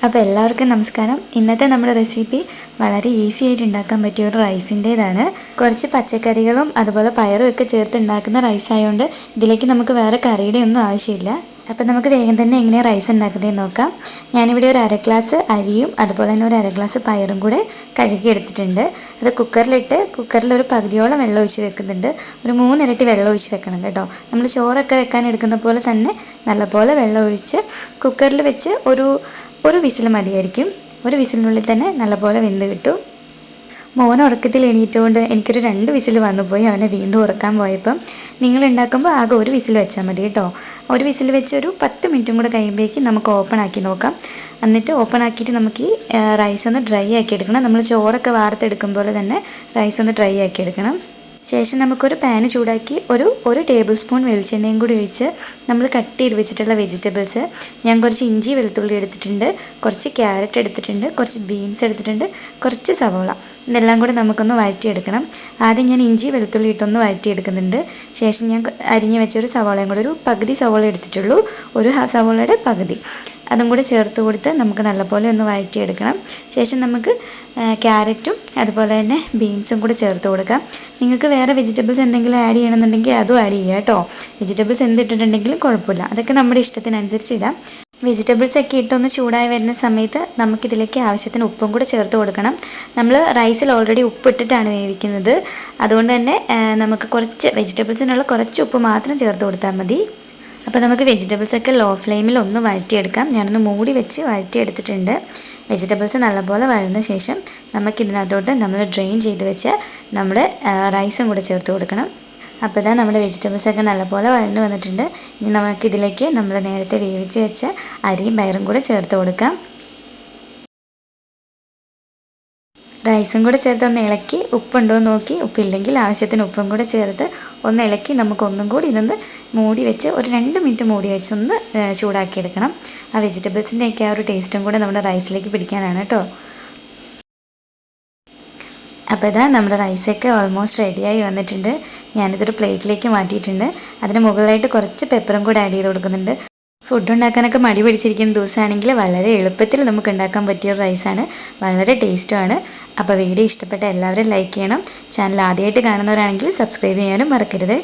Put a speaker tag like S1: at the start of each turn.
S1: അപ്പോൾ എല്ലാവർക്കും നമസ്കാരം. ഇന്നത്തെ നമ്മുടെ റെസിപ്പി വളരെ ഈസി ആയിട്ട് ഉണ്ടാക്കാൻ പറ്റിയ ഒരു റൈസിൻ്റേതാണ്. കുറച്ച് പച്ചക്കറികളും അതുപോലെ പയറും ഒക്കെ ചേർത്ത് ഉണ്ടാക്കുന്ന റൈസ് ആയതുകൊണ്ട് ഇതിലേക്ക് നമുക്ക് വേറെ കറിയുടെ ഒന്നും ആവശ്യമില്ല. അപ്പോൾ നമുക്ക് വേഗം തന്നെ എങ്ങനെയാണ് റൈസ് ഉണ്ടാക്കുന്നതെന്ന് നോക്കാം. ഞാനിവിടെ ഒരു അര ഗ്ലാസ് അരിയും അതുപോലെ തന്നെ ഒരു അര ഗ്ലാസ് പയറും കൂടെ കഴുകി എടുത്തിട്ടുണ്ട്. അത് കുക്കറിൽ ഒരു പകുതിയോളം വെള്ളം ഒഴിച്ച് വെക്കുന്നുണ്ട്. ഒരു 3 ഇരട്ടി വെള്ളം ഒഴിച്ച് വെക്കണം കേട്ടോ. നമ്മൾ ചോറൊക്കെ വെക്കാൻ എടുക്കുന്ന പോലെ തന്നെ നല്ലപോലെ വെള്ളം ഒഴിച്ച് കുക്കറിൽ വെച്ച് ഒരു വിസിൽ മതിയായിരിക്കും. ഒരു വിസിലിനുള്ളിൽ തന്നെ നല്ലപോലെ വെന്ത് കിട്ടും. മോൻ ഉറക്കത്തിൽ എണീറ്റുകൊണ്ട് എനിക്കൊരു 2 വിസിൽ വന്നു പോയി. അവനെ വീണ്ടും ഉറക്കാൻ പോയപ്പം നിങ്ങൾ ഉണ്ടാക്കുമ്പോൾ ആകെ ഒരു വിസിൽ വെച്ചാൽ മതി കേട്ടോ. ഒരു വിസിൽ വെച്ച് ഒരു 10 മിനിറ്റും കൂടെ കഴിയുമ്പോഴേക്കും നമുക്ക് ഓപ്പൺ ആക്കി നോക്കാം. എന്നിട്ട് ഓപ്പൺ ആക്കിയിട്ട് നമുക്ക് ഈ റൈസ് ഒന്ന് ഡ്രൈ ആക്കി എടുക്കണം. നമ്മൾ ചോറൊക്കെ വാർത്തെടുക്കും പോലെ തന്നെ റൈസ് ഒന്ന് ഡ്രൈ ആക്കി എടുക്കണം. ശേഷം നമുക്കൊരു പാന് ചൂടാക്കി ഒരു ടേബിൾ സ്പൂൺ വെളിച്ചെണ്ണയും കൂടി ഒഴിച്ച് നമ്മൾ കട്ട് ചെയ്ത് വെച്ചിട്ടുള്ള വെജിറ്റബിൾസ്, ഞാൻ കുറച്ച് ഇഞ്ചി വെളുത്തുള്ളി എടുത്തിട്ടുണ്ട്, കുറച്ച് ക്യാരറ്റ് എടുത്തിട്ടുണ്ട്, കുറച്ച് ബീൻസ് എടുത്തിട്ടുണ്ട്, കുറച്ച് സവോള, ഇതെല്ലാം കൂടി നമുക്കൊന്ന് വഴറ്റിയെടുക്കണം. ആദ്യം ഞാൻ ഇഞ്ചി വെളുത്തുള്ളി ഇട്ടൊന്ന് വഴറ്റിയെടുക്കുന്നുണ്ട്. ശേഷം ഞാൻ അരിഞ്ഞ് വെച്ചൊരു സവോളയും കൂടി, ഒരു പകുതി സവോള എടുത്തിട്ടുള്ളൂ, ഒരു സവോളയുടെ പകുതി, അതും കൂടി ചേർത്ത് കൊടുത്ത് നമുക്ക് നല്ലപോലെ ഒന്ന് വഴറ്റിയെടുക്കണം. ശേഷം നമുക്ക് ക്യാരറ്റും അതുപോലെ തന്നെ ബീൻസും കൂടി ചേർത്ത് കൊടുക്കാം. നിങ്ങൾക്ക് വേറെ വെജിറ്റബിൾസ് എന്തെങ്കിലും ആഡ് ചെയ്യണമെന്നുണ്ടെങ്കിൽ അതും ആഡ് ചെയ്യുക കേട്ടോ. വെജിറ്റബിൾസ് എന്തിട്ടിട്ടുണ്ടെങ്കിലും കുഴപ്പമില്ല, അതൊക്കെ നമ്മുടെ ഇഷ്ടത്തിനനുസരിച്ച് ഇടാം. വെജിറ്റബിൾസ് ഒക്കെ ഇട്ടൊന്ന് ചൂടായി വരുന്ന സമയത്ത് നമുക്കിതിലേക്ക് ആവശ്യത്തിന് ഉപ്പും കൂടെ ചേർത്ത് കൊടുക്കണം. നമ്മൾ റൈസിൽ ഓൾറെഡി ഉപ്പിട്ടിട്ടാണ് വേവിക്കുന്നത്. അതുകൊണ്ട് തന്നെ നമുക്ക് കുറച്ച് വെജിറ്റബിൾസിനുള്ള കുറച്ച് ഉപ്പ് മാത്രം ചേർത്ത് കൊടുത്താൽ മതി. അപ്പോൾ നമുക്ക് വെജിറ്റബിൾസൊക്കെ ലോ ഫ്ലെയിമിൽ ഒന്ന് വഴറ്റിയെടുക്കാം. ഞാനൊന്ന് മൂടി വെച്ച് വഴറ്റിയെടുത്തിട്ടുണ്ട്. വെജിറ്റബിൾസ് നല്ലപോലെ വഴന്ന ശേഷം നമുക്കിതിനകത്തോട്ട് നമ്മൾ ഡ്രെയിൻ ചെയ്ത് വെച്ച നമ്മുടെ റൈസും കൂടെ ചേർത്ത് കൊടുക്കണം. അപ്പോൾ ഇതാ നമ്മുടെ വെജിറ്റബിൾസൊക്കെ നല്ലപോലെ വഴന്ന് വന്നിട്ടുണ്ട്. ഇനി നമുക്കിതിലേക്ക് നമ്മൾ നേരത്തെ വേവിച്ച് വെച്ച അരിയും പയറും കൂടെ ചേർത്ത് കൊടുക്കാം. റൈസും കൂടെ ചേർത്ത് ഒന്ന് ഇളക്കി ഉപ്പുണ്ടോ എന്ന് നോക്കി, ഉപ്പില്ലെങ്കിൽ ആവശ്യത്തിന് ഉപ്പും കൂടെ ചേർത്ത് ഒന്ന് ഇളക്കി നമുക്കൊന്നും കൂടി ഇതൊന്ന് മൂടി വെച്ച് ഒരു 2 മിനിറ്റ് മൂടി വെച്ചൊന്ന് ചൂടാക്കിയെടുക്കണം. ആ വെജിറ്റബിൾസിൻ്റെയൊക്കെ ആ ഒരു ടേസ്റ്റും കൂടെ നമ്മുടെ റൈസിലേക്ക് പിടിക്കാനാണ് കേട്ടോ. അപ്പോൾ ഇതാ നമ്മുടെ റൈസൊക്കെ ഓൾമോസ്റ്റ് റെഡിയായി വന്നിട്ടുണ്ട്. ഞാനിതൊരു പ്ലേറ്റിലേക്ക് മാറ്റിയിട്ടുണ്ട്. അതിന് മുകളിലായിട്ട് കുറച്ച് പെപ്പറും കൂടെ ആഡ് ചെയ്ത് കൊടുക്കുന്നുണ്ട്. ഫുഡ് ഉണ്ടാക്കാനൊക്കെ മടി പിടിച്ചിരിക്കുന്ന ദിവസമാണെങ്കിൽ വളരെ എളുപ്പത്തിൽ നമുക്ക് ഉണ്ടാക്കാൻ പറ്റിയ റൈസാണ്, വളരെ ടേസ്റ്റുമാണ്. അപ്പോൾ വീഡിയോ ഇഷ്ടപ്പെട്ട എല്ലാവരും ലൈക്ക് ചെയ്യണം. ചാനൽ ആദ്യമായിട്ട് കാണുന്നവരാണെങ്കിൽ സബ്സ്ക്രൈബ് ചെയ്യാനും മറക്കരുത്.